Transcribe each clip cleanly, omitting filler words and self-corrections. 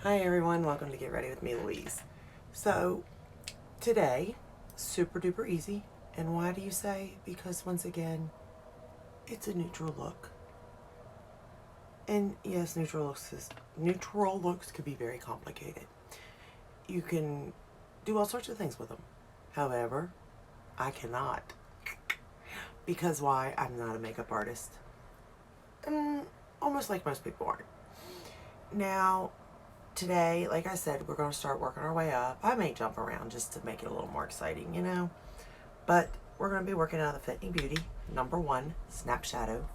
Hi everyone, welcome to Get Ready with me, Louise. So today, super duper easy. And why do you say? Because once again, it's a neutral look. And yes, neutral looks could be very complicated. You can do all sorts of things with them. However, I cannot. Because why? I'm not a makeup artist. Almost like most people aren't. Now, today, like I said, we're going to start working our way up. I may jump around just to make it a little more exciting, you know? But we're going to be working out of the Fenty Beauty #1 Snap Shadow.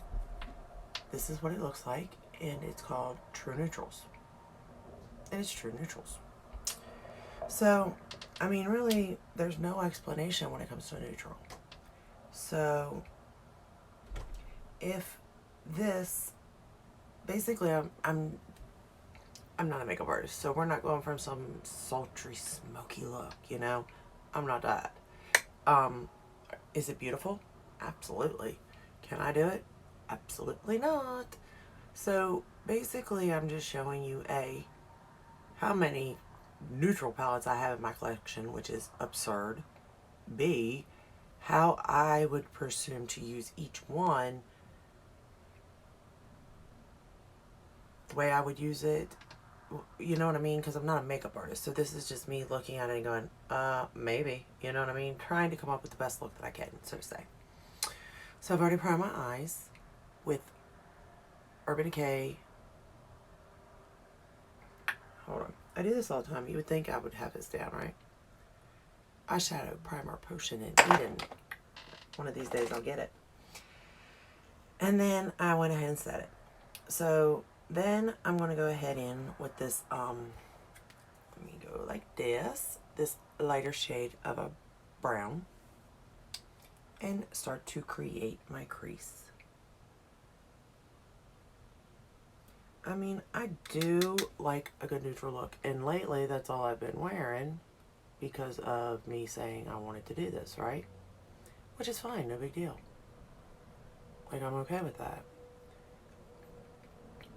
This is what it looks like, and it's called True Neutrals. And it's True Neutrals. So, I mean, really, there's no explanation when it comes to a neutral. So, if this, basically, I'm not a makeup artist, so we're not going from some sultry, smoky look, you know? I'm not that. Is it beautiful? Absolutely. Can I do it? Absolutely not. So basically, I'm just showing you how many neutral palettes I have in my collection, which is absurd. B, how I would presume to use each one, the way I would use it. You know what I mean? Because I'm not a makeup artist, so this is just me looking at it and going, maybe. You know what I mean? Trying to come up with the best look that I can, so to say. So I've already primed my eyes with Urban Decay. Hold on. I do this all the time. You would think I would have this down, right? Eyeshadow, primer, potion, and Eden. One of these days I'll get it. And then I went ahead and set it. So then I'm going to go ahead in with this, let me go like this lighter shade of a brown, and start to create my crease. I mean, I do like a good neutral look, and lately that's all I've been wearing because of me saying I wanted to do this, right? Which is fine, no big deal. Like, I'm okay with that.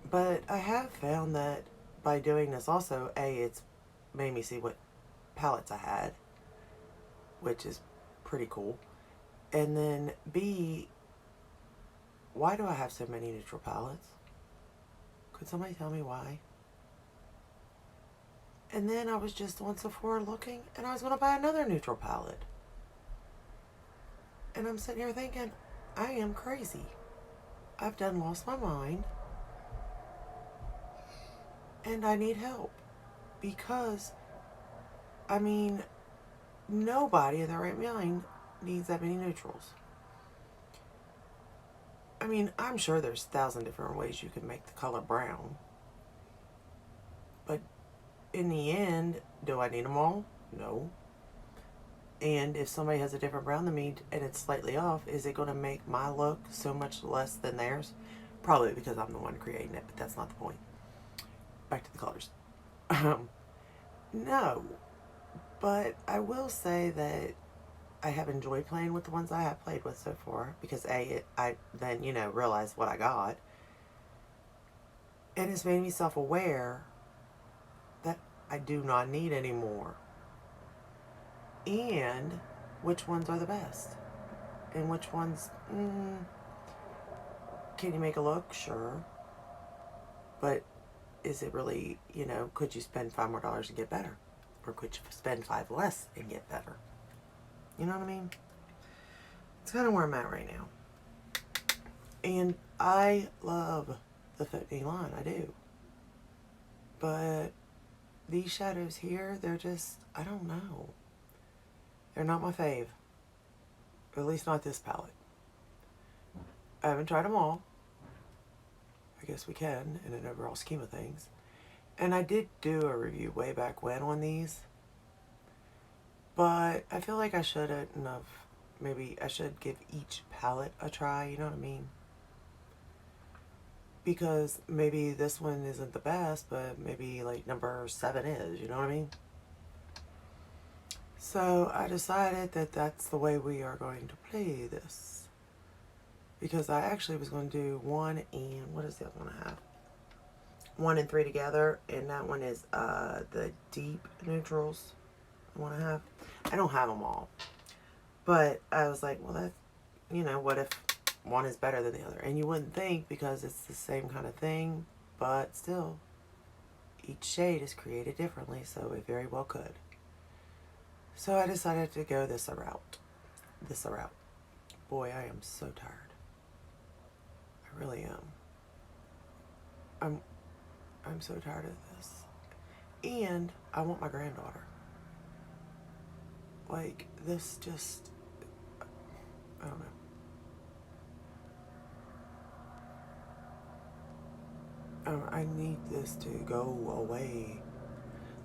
But I have found that by doing this also, A, it's made me see what palettes I had, which is pretty cool. And then B, why do I have so many neutral palettes? Could somebody tell me why? And then I was just on Sephora looking, and I was going to buy another neutral palette. And I'm sitting here thinking, I am crazy. I've done lost my mind. And I need help. Because, I mean, nobody in their right mind needs that many neutrals. I mean, I'm sure there's 1,000 different ways you can make the color brown. But in the end, do I need them all? No. And if somebody has a different brown than me and it's slightly off, is it going to make my look so much less than theirs? Probably because I'm the one creating it, but that's not the point. Back to the colors. No. But I will say that I have enjoyed playing with the ones I have played with so far because I then, realized what I got. And it's made me self-aware that I do not need any more. And which ones are the best. And which ones, can you make a look? Sure. But is it really, could you spend $5 more and get better? Or could you spend 5 less and get better? You know what I mean? It's kind of where I'm at right now. And I love the Fenty line, I do. But these shadows here, they're just, I don't know. They're not my fave. Or at least not this palette. I haven't tried them all. I guess we can in an overall scheme of things. And I did do a review way back when on these. But I feel like I shouldn't have. Maybe I should give each palette a try, you know what I mean? Because maybe this one isn't the best, but maybe like number 7 is, you know what I mean? So I decided that that's the way we are going to play this. Because I actually was going to do one and, what is the other one I have? 1 and 3 together, and that one is the deep neutrals I want to have. I don't have them all, but I was like, well, that's, you know, what if one is better than the other? And you wouldn't think, because it's the same kind of thing, but still, each shade is created differently, so it very well could. So I decided to go this route. Boy, I am so tired. I really am. I'm so tired of this. And I want my granddaughter. Like, this just, I don't know. I need this to go away.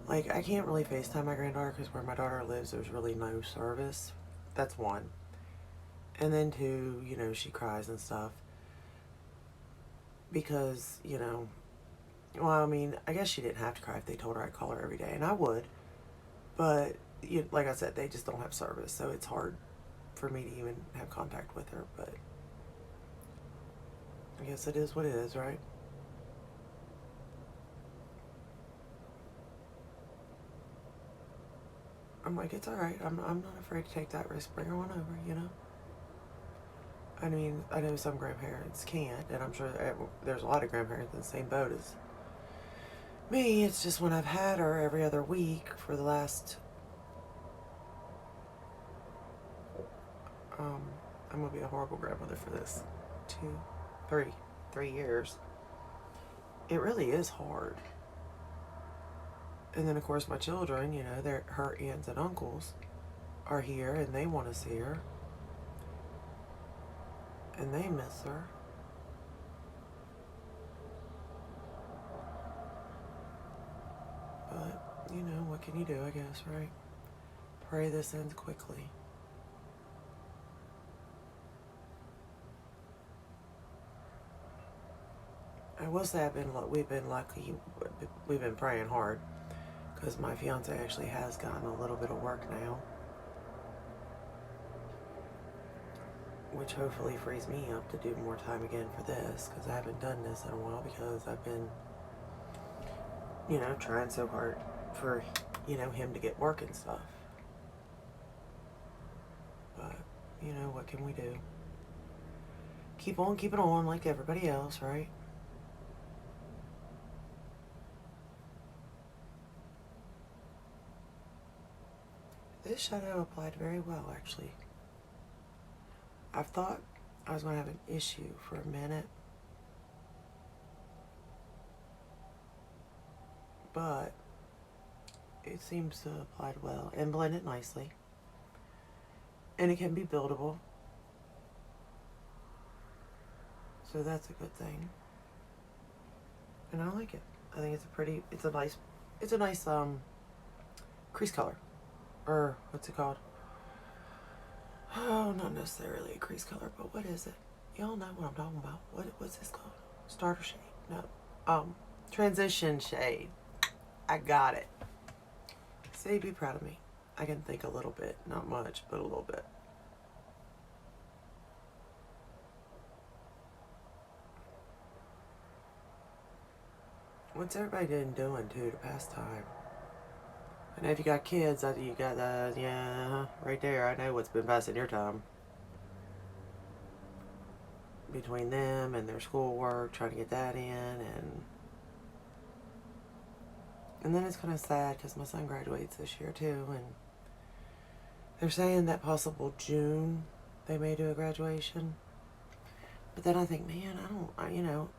Like, I can't really FaceTime my granddaughter because where my daughter lives, there's really no service. That's one. And then two, you know, she cries and stuff. Because, you know, well, I mean, I guess she didn't have to cry if they told her I'd call her every day. And I would. But, like I said, they just don't have service. So it's hard for me to even have contact with her. But I guess it is what it is, right? I'm like, it's alright. I'm not afraid to take that risk. Bring her on over, you know? I mean, I know some grandparents can't, and I'm sure there's a lot of grandparents in the same boat as me. It's just when I've had her every other week for the last, I'm going to be a horrible grandmother for this, 3 years. It really is hard. And then, of course, my children, you know, her aunts and uncles are here, and they want to see her. And they miss her. But, you know, what can you do, I guess, right? Pray this ends quickly. I will say we've been lucky. We've been praying hard. Because my fiance actually has gotten a little bit of work now. Which hopefully frees me up to do more time again for this. Because I haven't done this in a while because I've been, you know, trying so hard for, you know, him to get work and stuff. But, you know, what can we do? Keep on keeping on like everybody else, right? This shadow applied very well, actually. I thought I was going to have an issue for a minute. But it seems to have applied well and blended nicely. And it can be buildable. So that's a good thing. And I like it. I think it's a nice crease color. Or what's it called? Oh, not necessarily a crease color, but what is it? Y'all know what I'm talking about. What's this called? Starter shade? No. Transition shade. I got it. Say, be proud of me. I can think a little bit. Not much, but a little bit. What's everybody doing too to pass time? I know if you got kids, you got that, yeah, right there. I know what's been passing your time. Between them and their schoolwork, trying to get that in, and then it's kind of sad because my son graduates this year too, and they're saying that possible June they may do a graduation. But then I think, man, you know,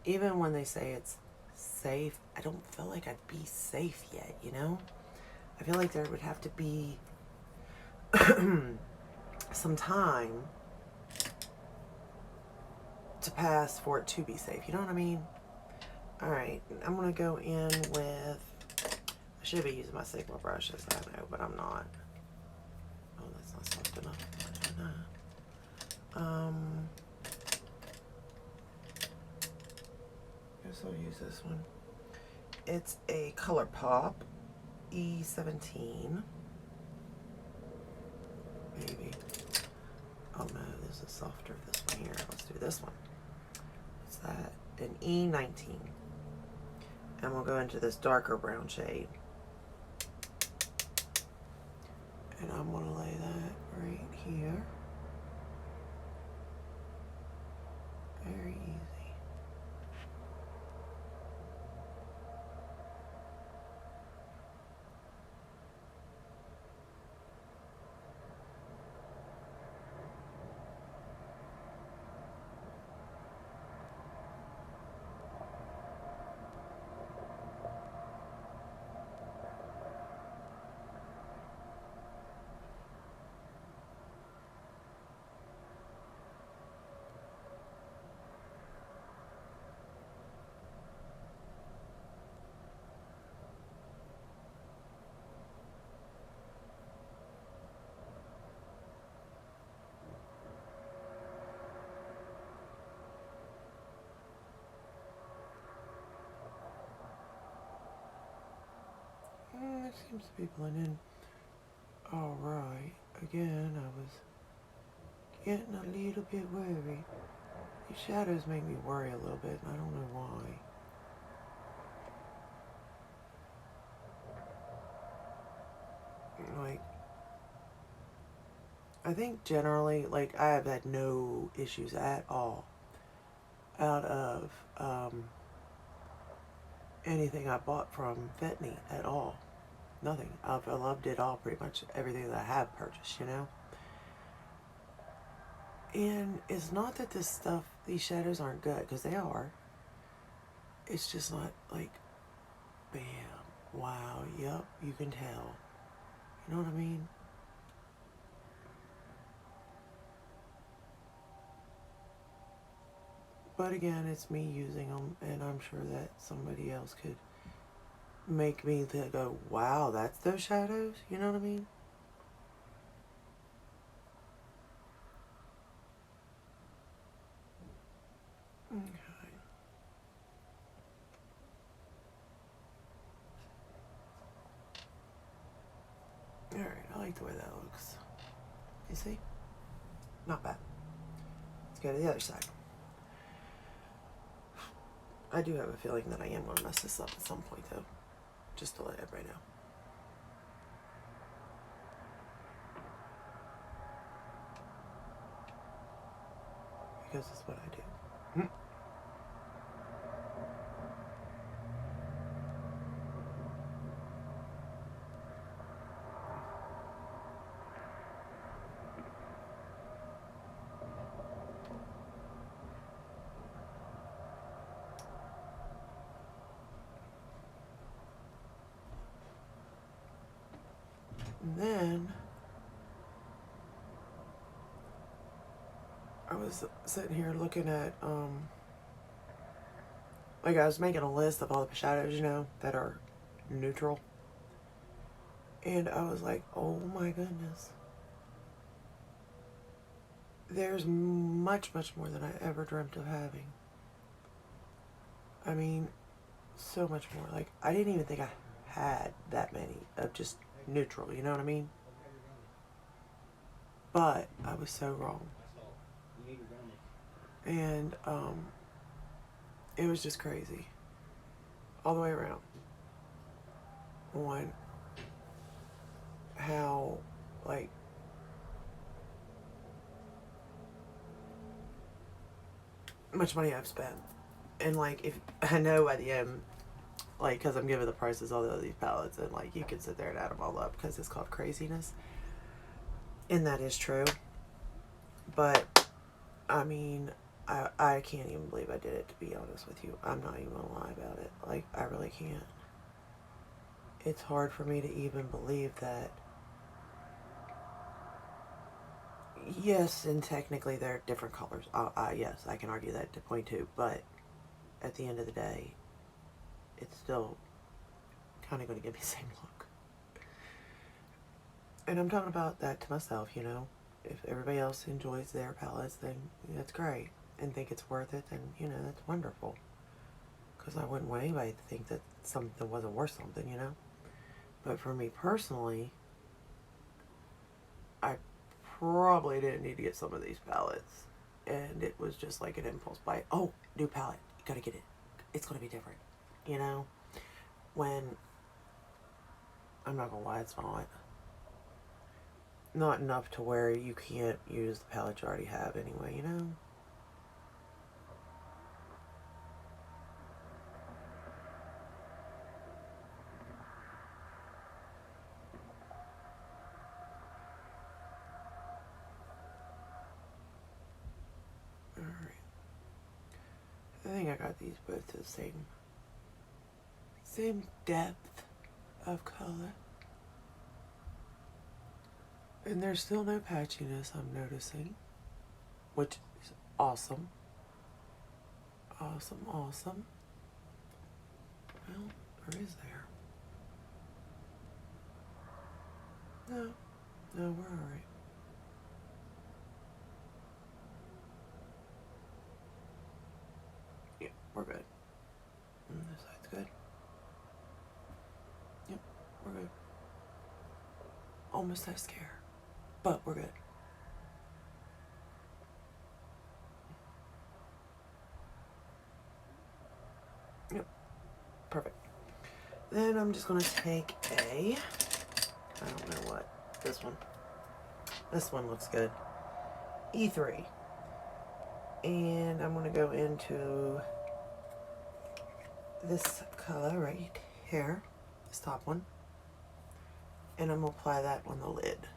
even when they say it's safe, I don't feel like I'd be safe yet, you know? I feel like there would have to be some time to pass for it to be safe, you know what I mean? Alright, I'm going to go in with, I should be using my Sigma brushes, I know, but I'm not. Oh, that's not soft enough. Guess I'll use this one. It's a ColourPop E17. Maybe. Oh no, this is softer. This one here. Let's do this one. What's that? an E19. And we'll go into this darker brown shade. And I'm going to lay that right here. Very easy. It seems to be blending all right. Again, I was getting a little bit worried. These shadows make me worry a little bit, and I don't know why. Like, I think generally, like, I have had no issues at all out of anything I bought from Fenty at all. Nothing. I've loved it all, pretty much everything that I have purchased, you know? And it's not that this stuff, these shadows aren't good, because they are. It's just not like, bam, wow, yep, you can tell. You know what I mean? But again, it's me using them, and I'm sure that somebody else could make me go, wow, that's those shadows? You know what I mean? Okay. Alright, I like the way that looks. You see? Not bad. Let's go to the other side. I do have a feeling that I am going to mess this up at some point, though. Just to let everybody know. Because it's what I do. And then I was sitting here looking at, like I was making a list of all the shadows, you know, that are neutral. And I was like, oh my goodness. There's much, much more than I ever dreamt of having. I mean, so much more. Like, I didn't even think I had that many of just neutral, you know what I mean? But I was so wrong. And it was just crazy all the way around on how, like, much money I've spent. And like, if I know by the end, like, because I'm giving the prices all of these palettes, and like, you can sit there and add them all up because it's called craziness, and that is true. But I mean, I can't even believe I did it, to be honest with you. I'm not even gonna lie about it. Like, I really can't. It's hard for me to even believe that. Yes, and technically they're different colors. Yes, I can argue that to point too, but at the end of the day, it's still kind of going to give me the same look. And I'm talking about that to myself, you know. If everybody else enjoys their palettes, then that's great. And think it's worth it, then, you know, that's wonderful. Because I wouldn't want anybody to think that something wasn't worth something, you know. But for me personally, I probably didn't need to get some of these palettes. And it was just like an impulse buy. Oh, new palette. You gotta get it. It's gonna be different. You know? When, I'm not gonna lie, it's not enough to where you can't use the palette you already have anyway, you know? Alright. I think I got these both to the same depth of color. And there's still no patchiness, I'm noticing, which is awesome. Awesome, awesome. Well, or is there? No, we're alright. Yeah, we're good. This side's good. Yep, we're good. Almost that scare, but we're good. Yep, perfect. Then I'm just gonna take I don't know what, this one looks good, E3, and I'm gonna go into this color right here, this top one, and I'm gonna apply that on the lid.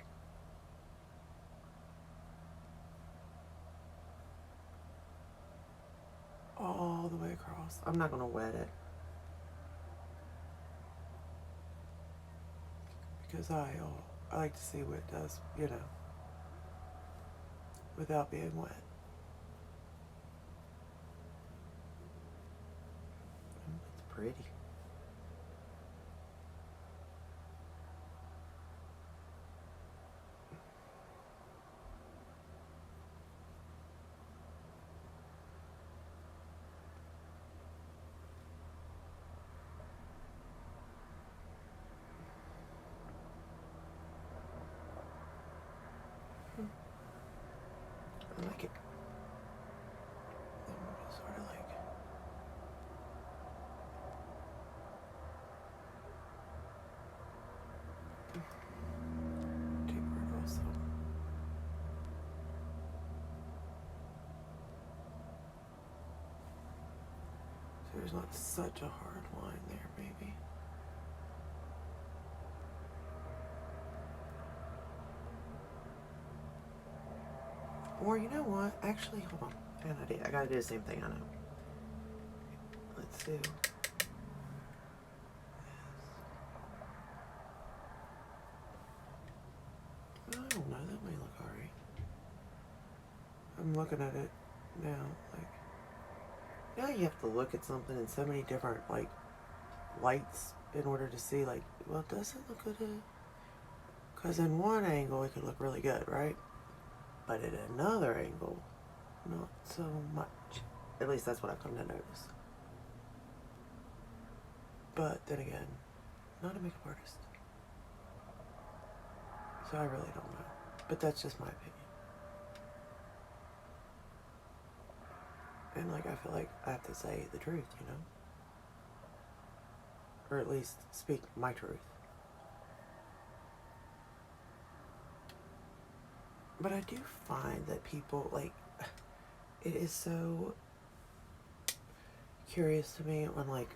All the way across. I'm not gonna wet it, because I like to see what it does, you know, without being wet. It's pretty. I like it. Then we'll just sort of like taper it also. So there's not such a hard line there, maybe. Or you know what? Actually, hold on. I got an idea. I gotta do the same thing, I know. Let's do. I don't know, that may look alright. I'm looking at it now, like, now you have to look at something in so many different, like, lights in order to see, like, well, does it look good? Because in one angle, it could look really good, right? But at another angle, not so much. At least that's what I've come to notice. But then again, not a makeup artist, so I really don't know. But that's just my opinion. And like, I feel like I have to say the truth, you know? Or at least speak my truth. But I do find that people, like, it is so curious to me when, like,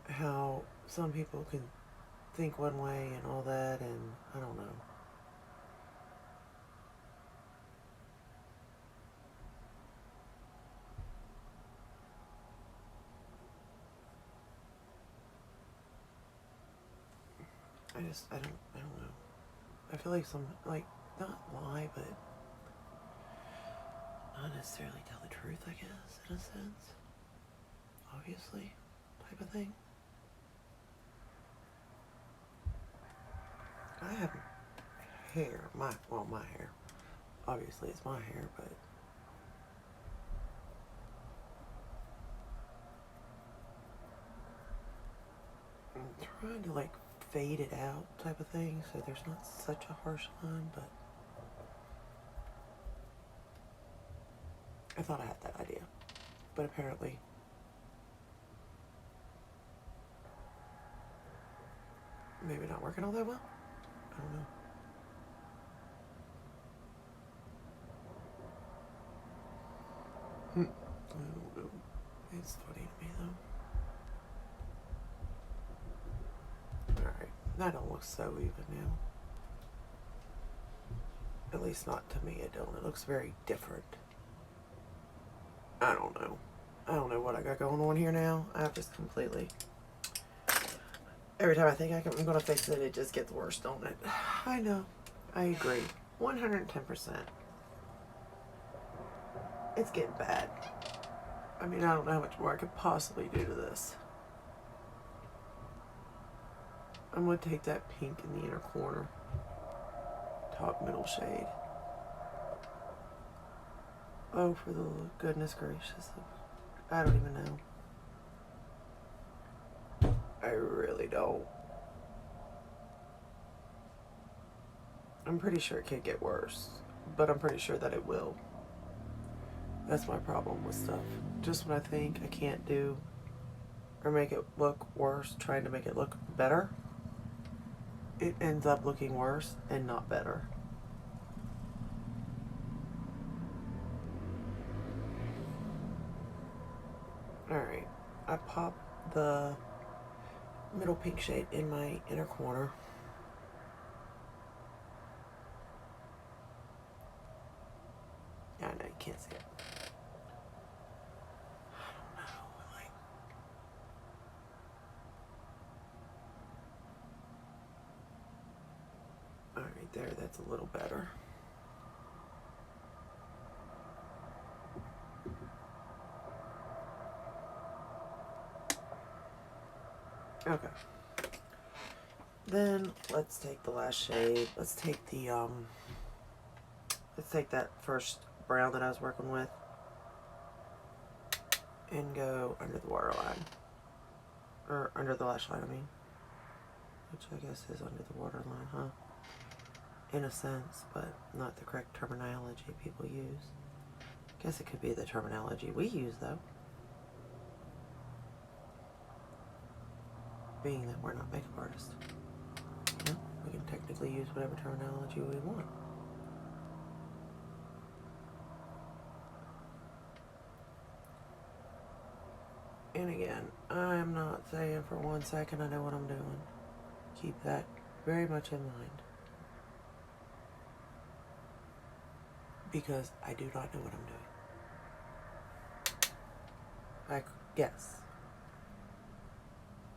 how some people can think one way and all that, and I don't know. I don't know. I feel like some, like, not lie, but not necessarily tell the truth, I guess, in a sense. Obviously, type of thing. I have hair, my hair. Obviously, it's my hair, but I'm trying to, like, fade it out type of thing, so there's not such a harsh line, but I thought I had that idea, but apparently maybe not working all that well. I don't know. I don't know. It's funny to me though. Alright, that don't look so even now. At least not to me, it don't. It looks very different. I don't know. I don't know what I got going on here now. I've just completely... Every time I think I'm going to fix it, it just gets worse, don't it? I know. I agree. 110%. It's getting bad. I mean, I don't know how much more I could possibly do to this. I'm going to take that pink in the inner corner. Top middle shade. Oh, for the goodness gracious. I don't even know. I really don't. I'm pretty sure it can't get worse, but I'm pretty sure that it will. That's my problem with stuff. Just when I think I can't do or make it look worse, trying to make it look better, it ends up looking worse and not better. Alright, I popped the middle pink shade in my inner corner. I know you can't see it. I don't know, like... Alright, there, that's a little better. Okay. Then let's take the last shade. Let's take the let's take that first brown that I was working with and go under the waterline. Or under the lash line, I mean. Which I guess is under the waterline, huh? In a sense, but not the correct terminology people use. Guess it could be the terminology we use though. Being that we're not makeup artists. You know, we can technically use whatever terminology we want. And again, I'm not saying for 1 second I know what I'm doing. Keep that very much in mind. Because I do not know what I'm doing. Guess.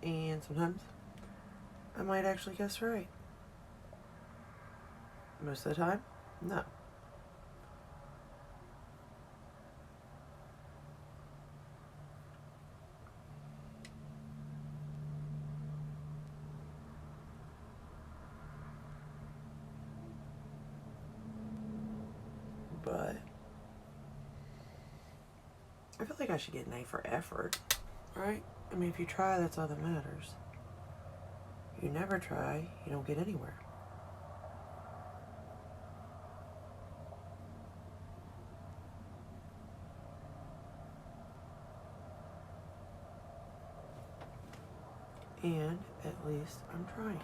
And sometimes I might actually guess right. Most of the time, no. But I feel like I should get an A for effort, right? I mean, if you try, that's all that matters. If you never try, you don't get anywhere. And at least I'm trying.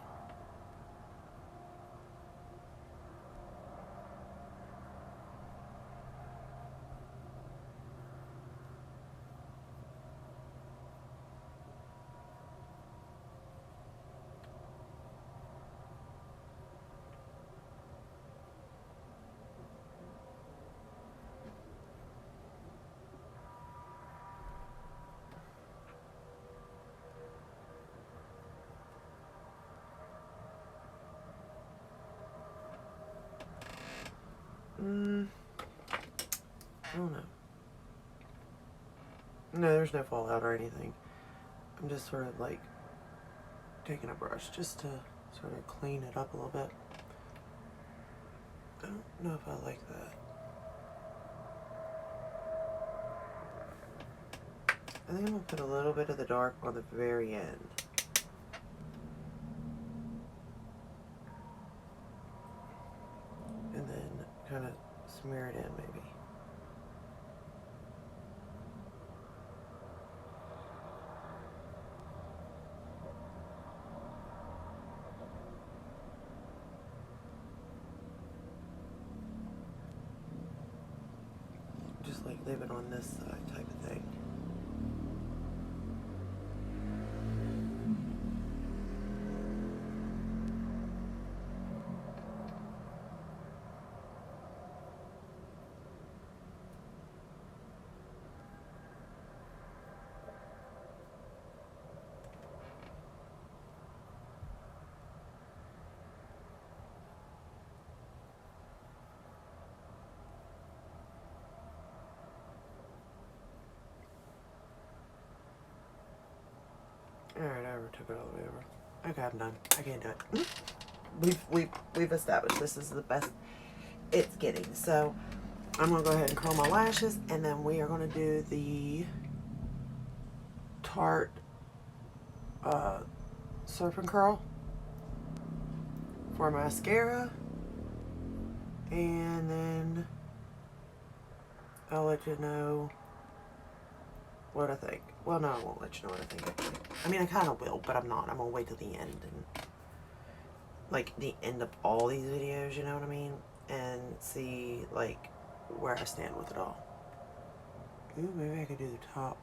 I don't know. No, there's no fallout or anything. I'm just sort of like taking a brush just to sort of clean it up a little bit. I don't know if I like that. I think I'm going to put a little bit of the dark on the very end. And then kind of smear it in maybe. just like leave it on this side type of thing. Alright, I took it all the way over. Okay, I'm done. I can't do it. We've established this is the best it's getting. So I'm gonna go ahead and curl my lashes, and then we are gonna do the Tarte Surf and Curl for mascara, and then I'll let you know what I think. Well, no, I won't let you know what I think, actually. I mean, I kind of will, but I'm not. I'm going to wait till the end, and like, the end of all these videos, you know what I mean? And see, like, where I stand with it all. Ooh, maybe I could do the top,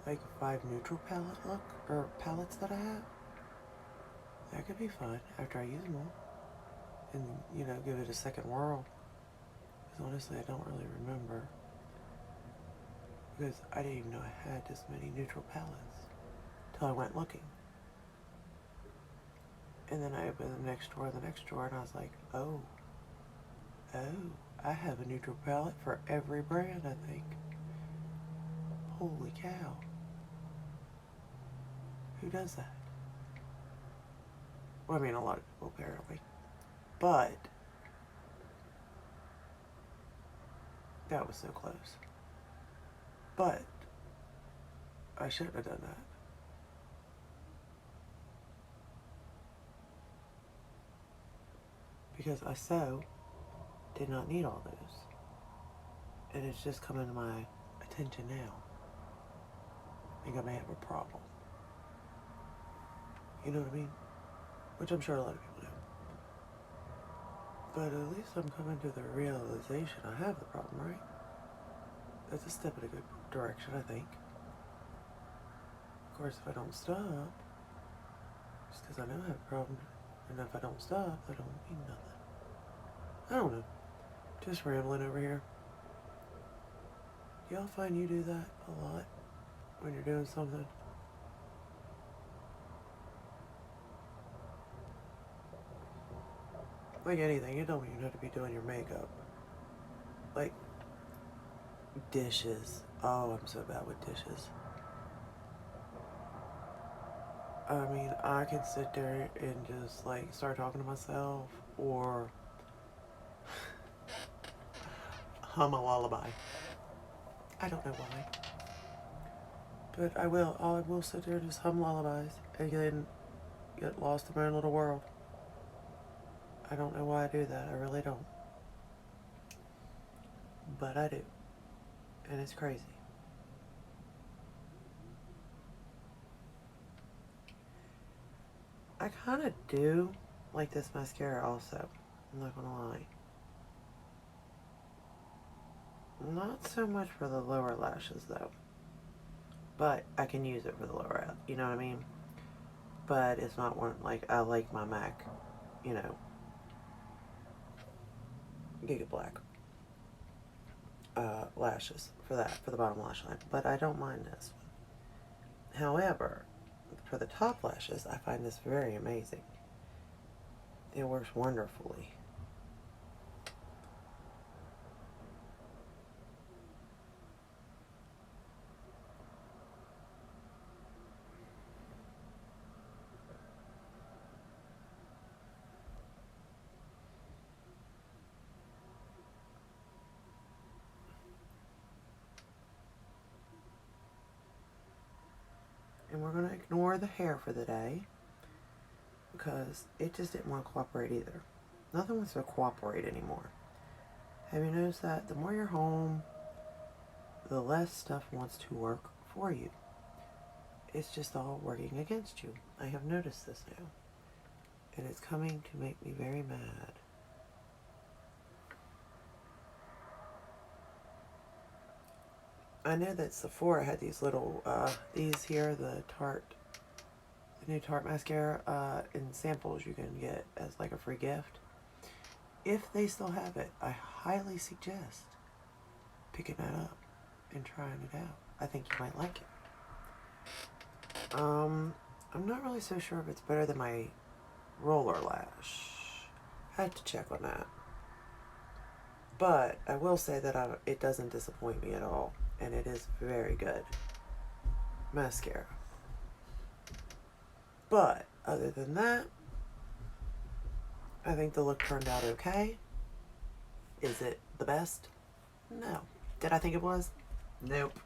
like, 5 neutral palette look, or palettes that I have. That could be fun after I use them all. And, you know, give it a second whirl. Because honestly, I don't really remember. Because I didn't even know I had this many neutral palettes till I went looking. And then I opened the next drawer, and I was like, oh, I have a neutral palette for every brand, I think. Holy cow. Who does that? Well, I mean, a lot of people apparently. But that was so close. But I shouldn't have done that. Because I so did not need all those. And it's just coming to my attention now. I think I may have a problem. You know what I mean? Which I'm sure a lot of people do. But at least I'm coming to the realization I have the problem, right? That's a step in a good direction, I think. Of course, if I don't stop, it's because I know I have a problem. And if I don't stop, that don't mean nothing. I don't know. Just rambling over here. Y'all find you do that a lot when you're doing something? Like anything, you don't even have to be doing your makeup. Like dishes. Oh, I'm so bad with dishes. I mean, I can sit there and just like start talking to myself or hum a lullaby. I don't know why. But I will sit there and just hum lullabies and then get lost in my own little world. I don't know why I do that. I really don't. But I do. And it's crazy. I kind of do like this mascara also. I'm not gonna lie. Not so much for the lower lashes though. But I can use it for the lower, you know what I mean? But it's not one, like, I like my MAC, you know, Giga Black lashes for that, for the bottom lash line. But I don't mind this one. However, for the top lashes, I find this very amazing. It works wonderfully. And we're going to ignore the hair for the day because it just didn't want to cooperate either. Nothing wants to cooperate anymore. Have you noticed that? The more you're home, the less stuff wants to work for you. It's just all working against you. I have noticed this now. And it's coming to make me very mad. I know that Sephora had these little, these here, the new Tarte mascara, in samples you can get as like a free gift. If they still have it, I highly suggest picking that up and trying it out. I think you might like it. I'm not really so sure if it's better than my roller lash. I have to check on that. But I will say that it doesn't disappoint me at all. And it is very good mascara. But other than that, I think the look turned out okay. Is it the best? No. Did I think it was? Nope.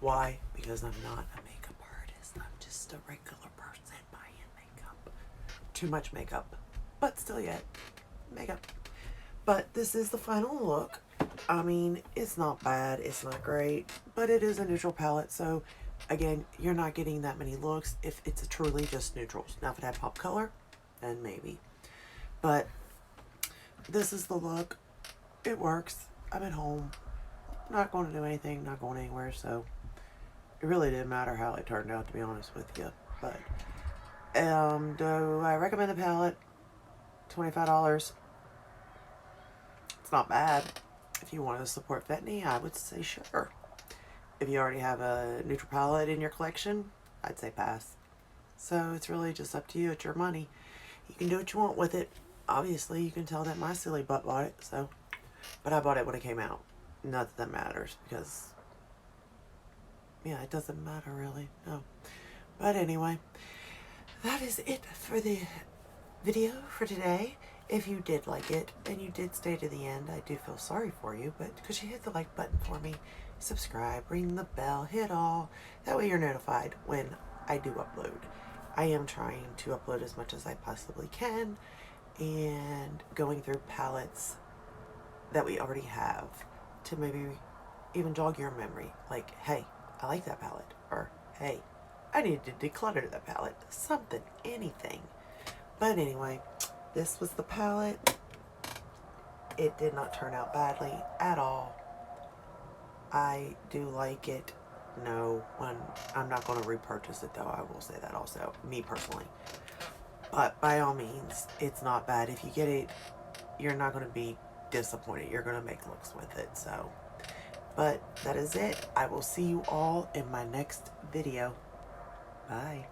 Why? Because I'm not a makeup artist. I'm just a regular person buying makeup. Too much makeup. But still yet, makeup. But this is the final look. I mean, it's not bad. It's not great. But it is a neutral palette. So, again, you're not getting that many looks if it's truly just neutrals. Now, if it had pop color, then maybe. But this is the look. It works. I'm at home. Not going to do anything. Not going anywhere. So, it really didn't matter how it turned out, to be honest with you. But, do I recommend the palette? $25. It's not bad. If you want to support Fenty, I would say sure. If you already have a neutral palette in your collection, I'd say pass. So it's really just up to you. It's your money. You can do what you want with it. Obviously, you can tell that my silly butt bought it. So, but I bought it when it came out. Not that that matters because, yeah, it doesn't matter really. No. But anyway, that is it for the video for today. If you did like it and you did stay to the end, I do feel sorry for you, but could you hit the like button for me, subscribe, ring the bell, hit all. That way you're notified when I do upload. I am trying to upload as much as I possibly can and going through palettes that we already have to maybe even jog your memory. Like, hey, I like that palette. Or, hey, I need to declutter that palette. Something, anything. But anyway, this was the palette. It did not turn out badly at all. I do like it. No, I'm not going to repurchase it though. I will say that also, me personally. But by all means, it's not bad. If you get it, you're not going to be disappointed. You're going to make looks with it. So, but that is it. I will see you all in my next video. Bye.